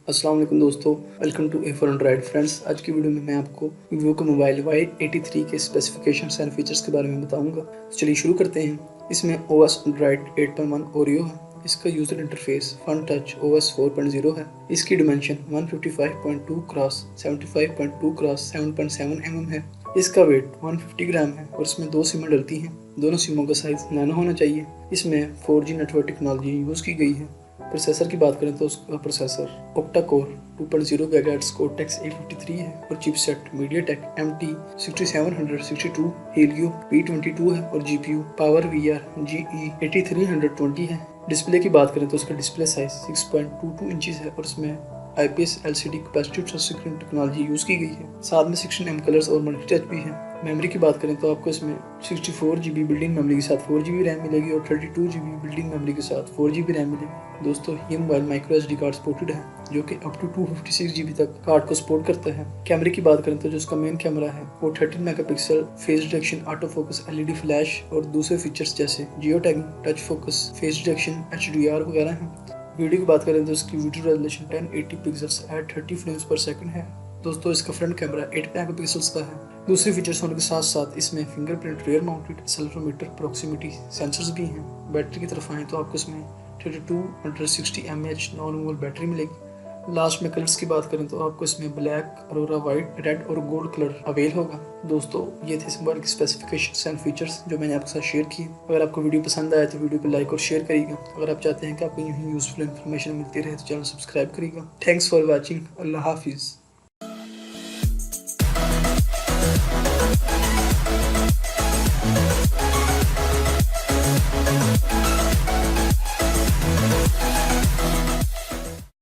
अस्सलाम वालेकुम दोस्तों, welcome to A for Android friends. आज की वीडियो में मैं आपको वीवो के मोबाइल Y83 के स्पेसिफिकेशंस एंड फीचर्स के बारे में बताऊंगा। तो चलिए शुरू करते हैं। इसमें OS Android 8.1 ओरियो है। इसका user interface fun touch OS 4.0 है। इसकी डिमेंशन 155.2 क्रॉस 75.2 क्रॉस 7.7 mm है। इसका वेट 150 ग्राम है और इसमें 2 सिमें डलती हैं। दोनों सिमों का साइज नैनो होना चाहिए। इसमें 4G नेटवर्क टेक्नोलॉजी यूज़ की गई है। प्रोसेसर की बात करें तो उसका processor octa core 2.0 GHz cortex A53 है और chipset MediaTek MT6762 Helio P22 है और GPU पावर VR GE8320 है। डिस्प्ले की बात करें तो उसका डिस्प्ले साइज 6.22 इंचेस है और इसमें IPS LCD capacitive touch screen technology use की गई है। साथ में 16 कलर्स और मल्टी टच भी है। मेमोरी की बात करें तो आपको इसमें 64 GB बिल्डिंग मेमोरी के साथ 4 GB रैम मिलेगी और 32 GB बिल्डिंग मेमोरी के साथ 4 GB रैम मिलेगी। दोस्तों, ये mobile micro SD card supported है जो कि अप टू 256 GB तक कार्ड को सपोर्ट करता है। कैमरे की बात करें तो जो उसका मेन कैमरा है वो 13 megapixel face detection, auto focus, LED flash और दूसरे फीचर्स जैसे geo tagging, touch focus, face detection, HDR वगैरह हैं। वीडियो की बात करें तो इसकी video resolution 1080 pixels at 30 frames per second है। दोस्तों, इसका फ्रंट कैमरा 8 मेगापिक्सल्स का है। दूसरे फीचर्स होने के साथ साथ इसमें फिंगरप्रिंट रियर माउंटेड सेल्फोमीटर प्रॉक्सिमिटी सेंसर्स भी हैं। बैटरी की तरफ आए तो आपको इसमें 3260 mAh नॉन रिमूवेबल बैटरी मिलेगी। लास्ट में कलर्स की बात करें तो आपको इसमें ब्लैक, अरोरा वाइट, रेड और गोल्ड कलर अवेल होगा। दोस्तों, ये थे इस मोबाइल के स्पेसिफिकेशंस एंड फीचर्स जो मैंने आपके साथ शेयर किए। अगर आपको वीडियो पसंद आया तो वीडियो को लाइक और शेयर करिएगा। अगर आप चाहते हैं कि आपको यूँ ही यूजफुल इन्फॉर्मेशन मिलती रहे तो चैनल सब्सक्राइब करिएगा। Thanks for watching. अल्लाह हाफिज़।